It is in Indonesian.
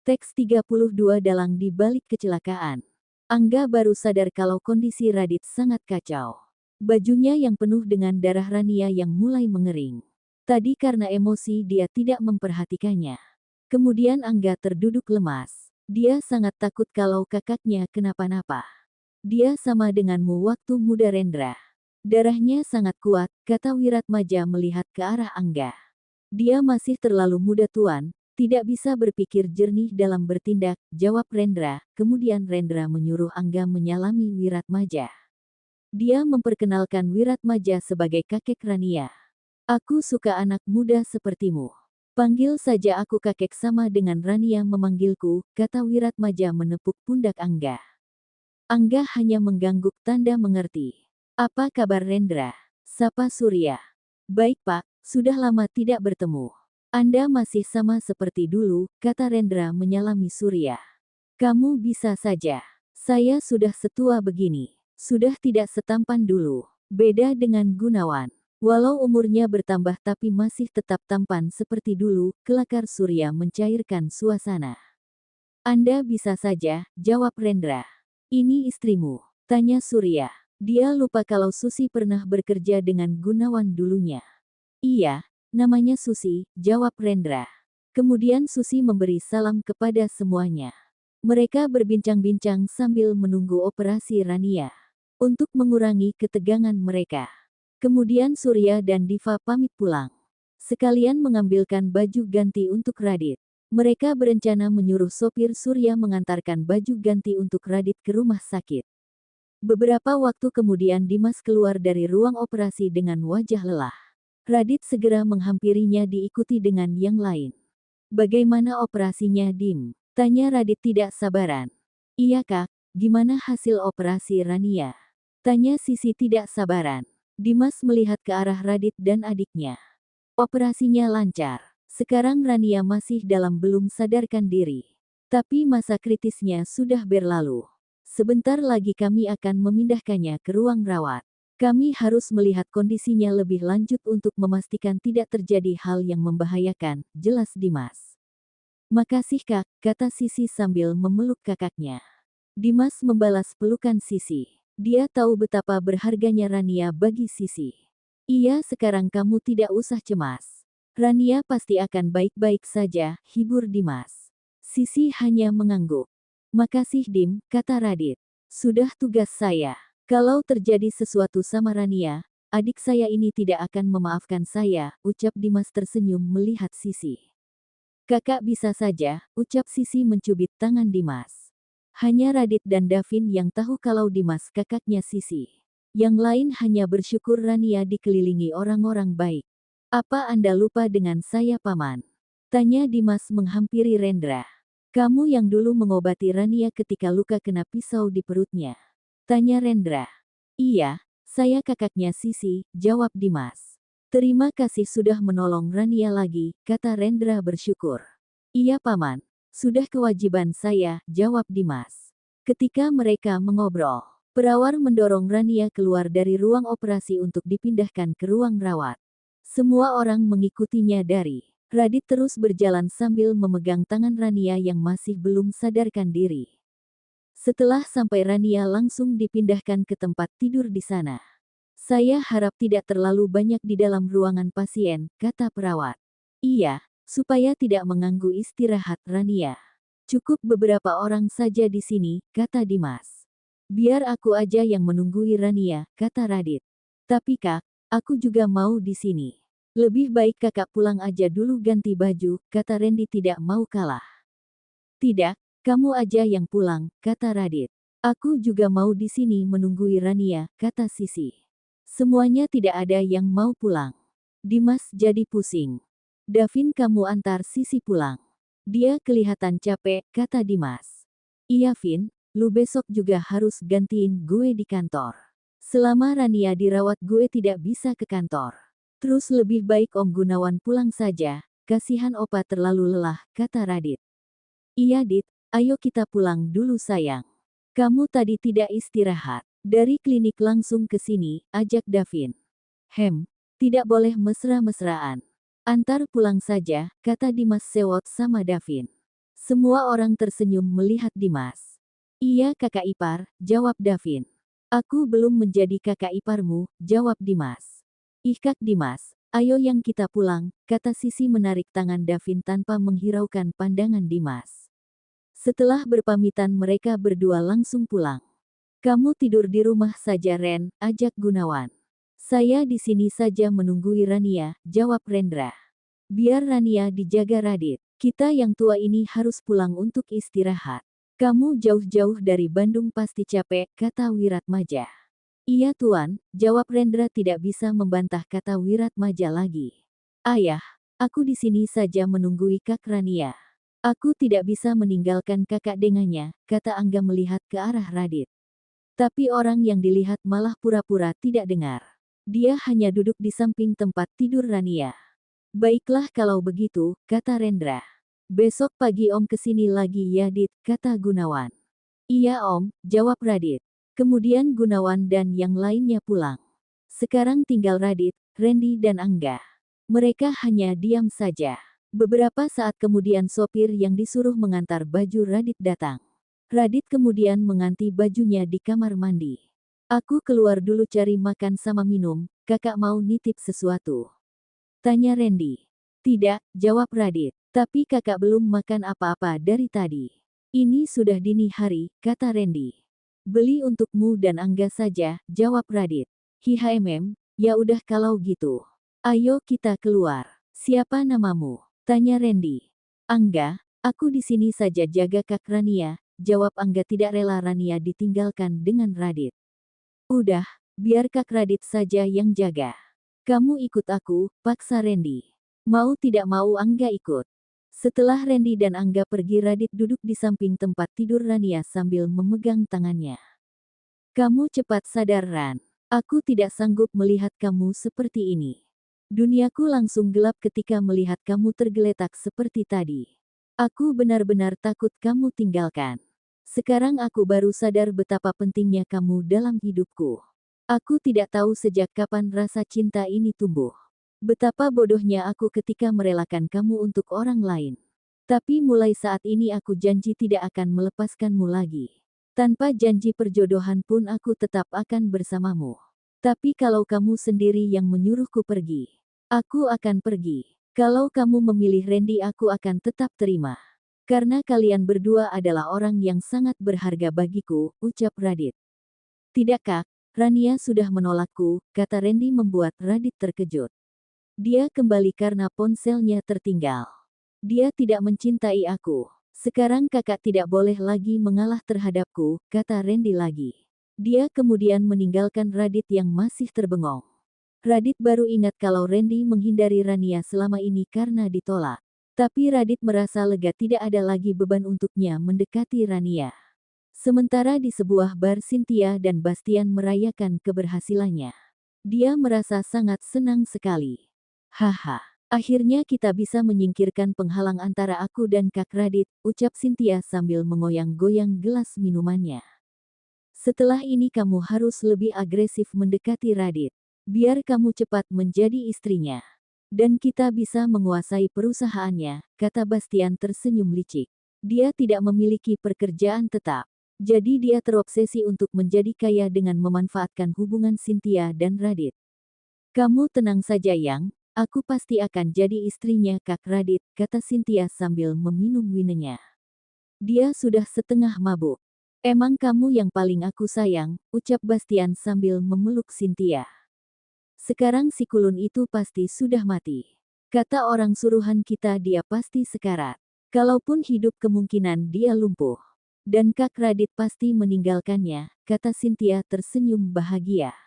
Teks 32 dalang di balik kecelakaan. Angga baru sadar kalau kondisi Radit sangat kacau. Bajunya yang penuh dengan darah Rania yang mulai mengering. Tadi karena emosi dia tidak memperhatikannya. Kemudian Angga terduduk lemas. Dia sangat takut kalau kakaknya kenapa-napa. Dia sama denganmu waktu muda Rendra. Darahnya sangat kuat, kata Wiratmaja melihat ke arah Angga. Dia masih terlalu muda tuan, tidak bisa berpikir jernih dalam bertindak, jawab Rendra. Kemudian Rendra menyuruh Angga menyalami Wiratmaja. Dia memperkenalkan Wiratmaja sebagai kakek Rania. Aku suka anak muda sepertimu. Panggil saja aku kakek sama dengan Rania memanggilku, kata Wiratmaja menepuk pundak Angga. Angga hanya mengangguk tanda mengerti. Apa kabar Rendra? Sapa Surya. Baik pak, sudah lama tidak bertemu. Anda masih sama seperti dulu, kata Rendra menyalami Surya. Kamu bisa saja. Saya sudah setua begini. Sudah tidak setampan dulu. Beda dengan Gunawan. Walau umurnya bertambah tapi masih tetap tampan seperti dulu, kelakar Surya mencairkan suasana. Anda bisa saja, jawab Rendra. Ini istrimu, tanya Surya. Dia lupa kalau Susi pernah bekerja dengan Gunawan dulunya. Iya, namanya Susi, jawab Rendra. Kemudian Susi memberi salam kepada semuanya. Mereka berbincang-bincang sambil menunggu operasi Rania. Untuk mengurangi ketegangan mereka. Kemudian Surya dan Diva pamit pulang. Sekalian mengambilkan baju ganti untuk Radit. Mereka berencana menyuruh sopir Surya mengantarkan baju ganti untuk Radit ke rumah sakit. Beberapa waktu kemudian Dimas keluar dari ruang operasi dengan wajah lelah. Radit segera menghampirinya diikuti dengan yang lain. Bagaimana operasinya Dim? Tanya Radit tidak sabaran. Iya kak, gimana hasil operasi Rania? Tanya Sisi tidak sabaran. Dimas melihat ke arah Radit dan adiknya. Operasinya lancar. Sekarang Rania masih dalam belum sadarkan diri. Tapi masa kritisnya sudah berlalu. Sebentar lagi kami akan memindahkannya ke ruang rawat. Kami harus melihat kondisinya lebih lanjut untuk memastikan tidak terjadi hal yang membahayakan, jelas Dimas. Makasih kak, kata Sisi sambil memeluk kakaknya. Dimas membalas pelukan Sisi. Dia tahu betapa berharganya Rania bagi Sisi. Iya sekarang kamu tidak usah cemas. Rania pasti akan baik-baik saja, hibur Dimas. Sisi hanya mengangguk. Makasih Dim, kata Radit. Sudah tugas saya. Kalau terjadi sesuatu sama Rania, adik saya ini tidak akan memaafkan saya, ucap Dimas tersenyum melihat Sisi. Kakak bisa saja, ucap Sisi mencubit tangan Dimas. Hanya Radit dan Davin yang tahu kalau Dimas kakaknya Sisi. Yang lain hanya bersyukur Rania dikelilingi orang-orang baik. Apa Anda lupa dengan saya paman? Tanya Dimas menghampiri Rendra. Kamu yang dulu mengobati Rania ketika luka kena pisau di perutnya. Tanya Rendra. Iya, saya kakaknya Sisi, jawab Dimas. Terima kasih sudah menolong Rania lagi, kata Rendra bersyukur. Iya paman, sudah kewajiban saya, jawab Dimas. Ketika mereka mengobrol, perawat mendorong Rania keluar dari ruang operasi untuk dipindahkan ke ruang rawat. Semua orang mengikutinya dari. Radit terus berjalan sambil memegang tangan Rania yang masih belum sadarkan diri. Setelah sampai Rania langsung dipindahkan ke tempat tidur di sana. Saya harap tidak terlalu banyak di dalam ruangan pasien, kata perawat. Iya, supaya tidak mengganggu istirahat Rania. Cukup beberapa orang saja di sini, kata Dimas. Biar aku aja yang menunggui Rania, kata Radit. Tapi kak, aku juga mau di sini. Lebih baik kakak pulang aja dulu ganti baju, kata Randy tidak mau kalah. Tidak. Kamu aja yang pulang, kata Radit. Aku juga mau di sini menunggui Rania, kata Sisi. Semuanya tidak ada yang mau pulang. Dimas jadi pusing. Davin kamu antar Sisi pulang. Dia kelihatan capek, kata Dimas. Iya Vin, lu besok juga harus gantiin gue di kantor. Selama Rania dirawat gue tidak bisa ke kantor. Terus lebih baik Om Gunawan pulang saja, kasihan opa terlalu lelah, kata Radit. Iya Dit. Ayo kita pulang dulu sayang. Kamu tadi tidak istirahat. Dari klinik langsung ke sini, ajak Davin. Tidak boleh mesra-mesraan. Antar pulang saja, kata Dimas sewot sama Davin. Semua orang tersenyum melihat Dimas. Iya kakak ipar, jawab Davin. Aku belum menjadi kakak iparmu, jawab Dimas. Ih kak Dimas, ayo yang kita pulang, kata Sisi menarik tangan Davin tanpa menghiraukan pandangan Dimas. Setelah berpamitan mereka berdua langsung pulang. Kamu tidur di rumah saja Ren, ajak Gunawan. Saya di sini saja menunggui Rania, jawab Rendra. Biar Rania dijaga Radit. Kita yang tua ini harus pulang untuk istirahat. Kamu jauh-jauh dari Bandung pasti capek, kata Wiratmaja. Iya tuan, jawab Rendra tidak bisa membantah kata Wiratmaja lagi. Ayah, aku di sini saja menunggui Kak Rania. Aku tidak bisa meninggalkan kakak dengannya, kata Angga melihat ke arah Radit. Tapi orang yang dilihat malah pura-pura tidak dengar. Dia hanya duduk di samping tempat tidur Rania. Baiklah kalau begitu, kata Rendra. Besok pagi Om kesini lagi ya Dit, kata Gunawan. Iya Om, jawab Radit. Kemudian Gunawan dan yang lainnya pulang. Sekarang tinggal Radit, Randy dan Angga. Mereka hanya diam saja. Beberapa saat kemudian sopir yang disuruh mengantar baju Radit datang. Radit kemudian mengganti bajunya di kamar mandi. Aku keluar dulu cari makan sama minum, kakak mau nitip sesuatu. Tanya Randy. Tidak, jawab Radit. Tapi kakak belum makan apa-apa dari tadi. Ini sudah dini hari, kata Randy. Beli untukmu dan Angga saja, jawab Radit. HMM, ya udah kalau gitu. Ayo kita keluar. Siapa namamu? Tanya Randy. Angga, aku di sini saja jaga Kak Rania, jawab Angga tidak rela Rania ditinggalkan dengan Radit. Udah, biar Kak Radit saja yang jaga. Kamu ikut aku, paksa Randy. Mau tidak mau Angga ikut. Setelah Randy dan Angga pergi Radit duduk di samping tempat tidur Rania sambil memegang tangannya. Kamu cepat sadar Ran. Aku tidak sanggup melihat kamu seperti ini. Duniaku langsung gelap ketika melihat kamu tergeletak seperti tadi. Aku benar-benar takut kamu tinggalkan. Sekarang aku baru sadar betapa pentingnya kamu dalam hidupku. Aku tidak tahu sejak kapan rasa cinta ini tumbuh. Betapa bodohnya aku ketika merelakan kamu untuk orang lain. Tapi mulai saat ini aku janji tidak akan melepaskanmu lagi. Tanpa janji perjodohan pun aku tetap akan bersamamu. Tapi kalau kamu sendiri yang menyuruhku pergi, aku akan pergi. Kalau kamu memilih Randy aku akan tetap terima. Karena kalian berdua adalah orang yang sangat berharga bagiku, ucap Radit. Tidak Kak, Rania sudah menolakku, kata Randy membuat Radit terkejut. Dia kembali karena ponselnya tertinggal. Dia tidak mencintai aku. Sekarang kakak tidak boleh lagi mengalah terhadapku, kata Randy lagi. Dia kemudian meninggalkan Radit yang masih terbengong. Radit baru ingat kalau Randy menghindari Rania selama ini karena ditolak. Tapi Radit merasa lega tidak ada lagi beban untuknya mendekati Rania. Sementara di sebuah bar Cynthia dan Bastian merayakan keberhasilannya. Dia merasa sangat senang sekali. Haha, akhirnya kita bisa menyingkirkan penghalang antara aku dan Kak Radit, ucap Cynthia sambil mengoyang-goyang gelas minumannya. Setelah ini kamu harus lebih agresif mendekati Radit. Biar kamu cepat menjadi istrinya. Dan kita bisa menguasai perusahaannya, kata Bastian tersenyum licik. Dia tidak memiliki pekerjaan tetap. Jadi dia terobsesi untuk menjadi kaya dengan memanfaatkan hubungan Cynthia dan Radit. Kamu tenang saja Yang. Aku pasti akan jadi istrinya Kak Radit, kata Cynthia sambil meminum winenya. Dia sudah setengah mabuk. Emang kamu yang paling aku sayang, ucap Bastian sambil memeluk Cynthia. Sekarang si kulun itu pasti sudah mati. Kata orang suruhan kita dia pasti sekarat. Kalaupun hidup kemungkinan dia lumpuh. Dan Kak Radit pasti meninggalkannya, kata Cynthia tersenyum bahagia.